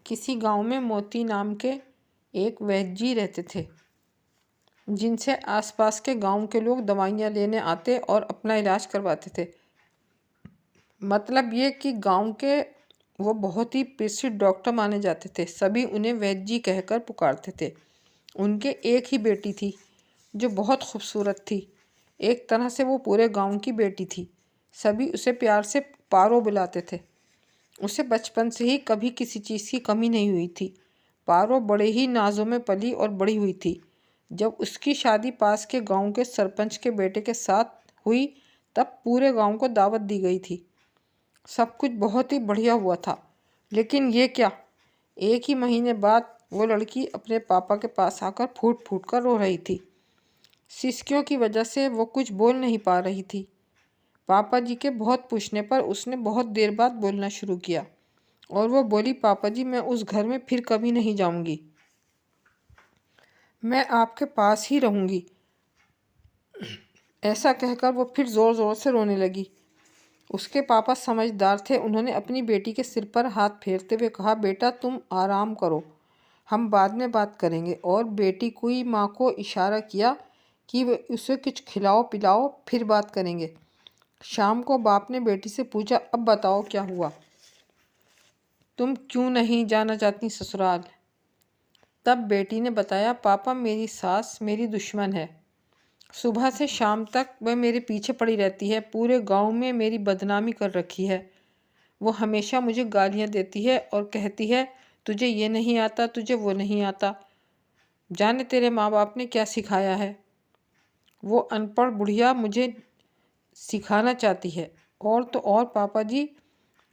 किसी गांव में मोती नाम के एक वैद्य जी रहते थे, जिनसे आसपास के गांव के लोग दवाइयाँ लेने आते और अपना इलाज करवाते थे। मतलब ये कि गांव के वो बहुत ही प्रसिद्ध डॉक्टर माने जाते थे। सभी उन्हें वैद्य जी कहकर पुकारते थे। उनके एक ही बेटी थी जो बहुत खूबसूरत थी। एक तरह से वो पूरे गांव की बेटी थी। सभी उसे प्यार से पारो बुलाते थे। उसे बचपन से ही कभी किसी चीज़ की कमी नहीं हुई थी। पारो बड़े ही नाजों में पली और बड़ी हुई थी। जब उसकी शादी पास के गांव के सरपंच के बेटे के साथ हुई तब पूरे गांव को दावत दी गई थी। सब कुछ बहुत ही बढ़िया हुआ था। लेकिन ये क्या, एक ही महीने बाद वो लड़की अपने पापा के पास आकर फूट फूट कर रो रही थी। सिसकियों की वजह से वो कुछ बोल नहीं पा रही थी। पापा जी के बहुत पूछने पर उसने बहुत देर बाद बोलना शुरू किया और वो बोली, पापा जी मैं उस घर में फिर कभी नहीं जाऊंगी, मैं आपके पास ही रहूंगी। ऐसा कहकर वो फिर ज़ोर ज़ोर से रोने लगी। उसके पापा समझदार थे। उन्होंने अपनी बेटी के सिर पर हाथ फेरते हुए कहा, बेटा तुम आराम करो, हम बाद में बात करेंगे। और बेटी की माँ को इशारा किया कि वे उसे कुछ खिलाओ पिलाओ, फिर बात करेंगे। शाम को बाप ने बेटी से पूछा, अब बताओ क्या हुआ, तुम क्यों नहीं जाना चाहती ससुराल। तब बेटी ने बताया, पापा मेरी सास मेरी दुश्मन है। सुबह से शाम तक वह मेरे पीछे पड़ी रहती है। पूरे गांव में मेरी बदनामी कर रखी है। वो हमेशा मुझे गालियां देती है और कहती है, तुझे ये नहीं आता, तुझे वो नहीं आता। जाने तेरे माँ बाप ने क्या सिखाया है। वो अनपढ़ बुढ़िया मुझे सिखाना चाहती है। और तो और पापा जी,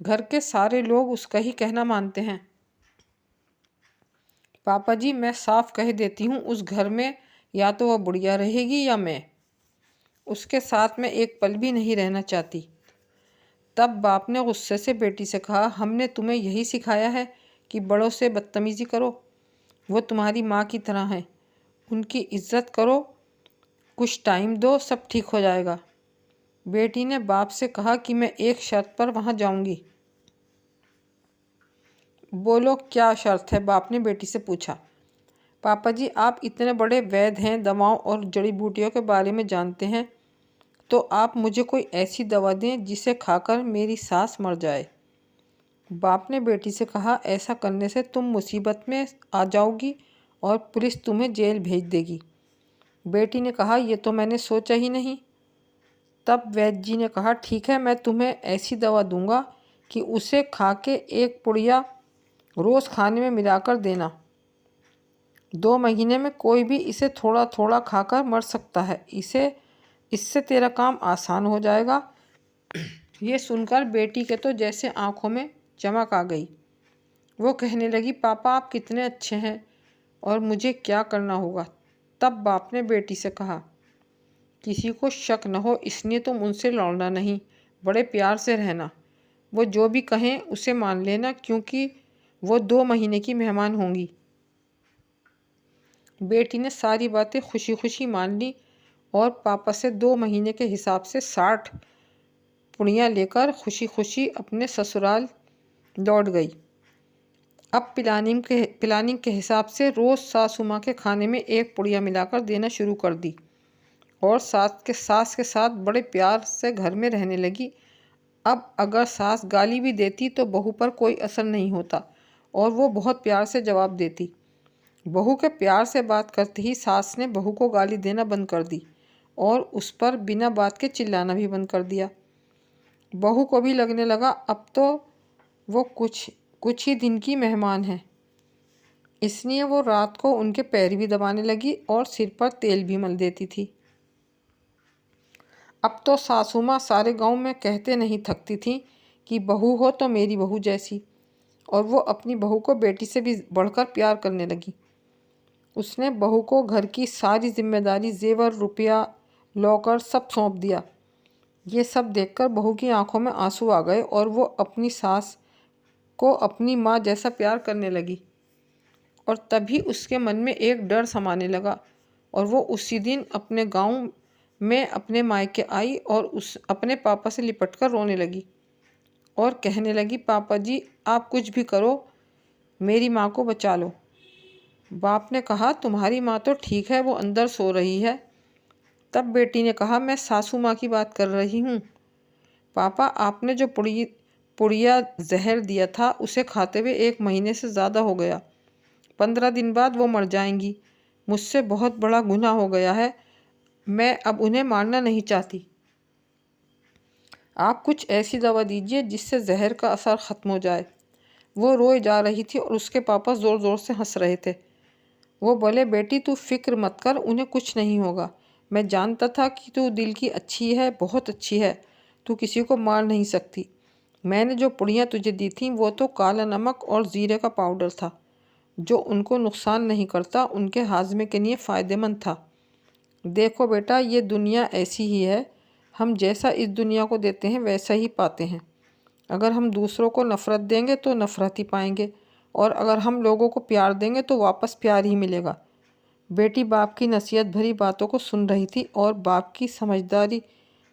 घर के सारे लोग उसका ही कहना मानते हैं। पापा जी मैं साफ कह देती हूँ, उस घर में या तो वह बुढ़िया रहेगी या मैं उसके साथ में एक पल भी नहीं रहना चाहती। तब बाप ने गुस्से से बेटी से कहा, हमने तुम्हें यही सिखाया है कि बड़ों से बदतमीज़ी करो। वो तुम्हारी माँ की तरह हैं, उनकी इज्जत करो, कुछ टाइम दो, सब ठीक हो जाएगा। बेटी ने बाप से कहा कि मैं एक शर्त पर वहाँ जाऊँगी। बोलो क्या शर्त है, बाप ने बेटी से पूछा। पापा जी आप इतने बड़े वैद्य हैं, दवाओं और जड़ी बूटियों के बारे में जानते हैं, तो आप मुझे कोई ऐसी दवा दें जिसे खाकर मेरी सास मर जाए। बाप ने बेटी से कहा, ऐसा करने से तुम मुसीबत में आ जाओगी और पुलिस तुम्हें जेल भेज देगी। बेटी ने कहा, यह तो मैंने सोचा ही नहीं। तब वैद्य जी ने कहा, ठीक है मैं तुम्हें ऐसी दवा दूंगा कि उसे खा के एक पुड़िया रोज़ खाने में मिलाकर देना। 2 महीने में कोई भी इसे थोड़ा थोड़ा खाकर मर सकता है। इससे तेरा काम आसान हो जाएगा। ये सुनकर बेटी के तो जैसे आंखों में चमक आ गई। वो कहने लगी, पापा आप कितने अच्छे हैं और मुझे क्या करना होगा। तब बाप ने बेटी से कहा, किसी को शक न हो इसलिए तुम उनसे लड़ना नहीं, बड़े प्यार से रहना। वो जो भी कहें उसे मान लेना, क्योंकि वो 2 महीने की मेहमान होंगी। बेटी ने सारी बातें खुशी खुशी मान ली और पापा से 2 महीने के हिसाब से 60 पुड़ियाँ लेकर खुशी खुशी अपने ससुराल लौट गई। अब प्लानिंग के हिसाब से रोज़ सासू माँ के खाने में एक पुड़िया मिलाकर देना शुरू कर दी और सास के साथ बड़े प्यार से घर में रहने लगी। अब अगर सास गाली भी देती तो बहू पर कोई असर नहीं होता और वो बहुत प्यार से जवाब देती। बहू के प्यार से बात करते ही सास ने बहू को गाली देना बंद कर दी और उस पर बिना बात के चिल्लाना भी बंद कर दिया। बहू को भी लगने लगा अब तो वो कुछ ही दिन की मेहमान है, इसलिए वो रात को उनके पैर भी दबाने लगी और सिर पर तेल भी मल देती थी। अब तो सासू माँ सारे गांव में कहते नहीं थकती थी कि बहू हो तो मेरी बहू जैसी, और वो अपनी बहू को बेटी से भी बढ़कर प्यार करने लगी। उसने बहू को घर की सारी जिम्मेदारी, जेवर, रुपया, लॉकर सब सौंप दिया। ये सब देखकर बहू की आंखों में आंसू आ गए और वो अपनी सास को अपनी माँ जैसा प्यार करने लगी। और तभी उसके मन में एक डर समाने लगा और वो उसी दिन अपने गांव में अपने मायके आई और अपने पापा से लिपटकर रोने लगी और कहने लगी, पापा जी आप कुछ भी करो, मेरी माँ को बचा लो। बाप ने कहा, तुम्हारी माँ तो ठीक है, वो अंदर सो रही है। तब बेटी ने कहा, मैं सासू माँ की बात कर रही हूँ। पापा, आपने जो पुड़िया जहर दिया था उसे खाते हुए 1 महीने से ज़्यादा हो गया। 15 दिन बाद वो मर जाएंगी। मुझसे बहुत बड़ा गुनाह हो गया है। मैं अब उन्हें मारना नहीं चाहती। आप कुछ ऐसी दवा दीजिए जिससे जहर का असर ख़त्म हो जाए। वो रोए जा रही थी और उसके पापा ज़ोर ज़ोर से हंस रहे थे। वो बोले, बेटी तू फिक्र मत कर, उन्हें कुछ नहीं होगा। मैं जानता था कि तू दिल की अच्छी है, बहुत अच्छी है। तू किसी को मार नहीं सकती। मैंने जो पुड़ियाँ तुझे दी थीं वो तो काला नमक और ज़ीरे का पाउडर था, जो उनको नुकसान नहीं करता, उनके हाजमे के लिए फ़ायदेमंद था। देखो बेटा, ये दुनिया ऐसी ही है। हम जैसा इस दुनिया को देते हैं वैसा ही पाते हैं। अगर हम दूसरों को नफ़रत देंगे तो नफ़रत ही पाएंगे, और अगर हम लोगों को प्यार देंगे तो वापस प्यार ही मिलेगा। बेटी बाप की नसीहत भरी बातों को सुन रही थी और बाप की समझदारी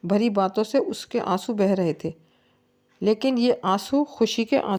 भरी बातों से उसके आंसू बह रहे थे, लेकिन ये आंसू खुशी के आंसू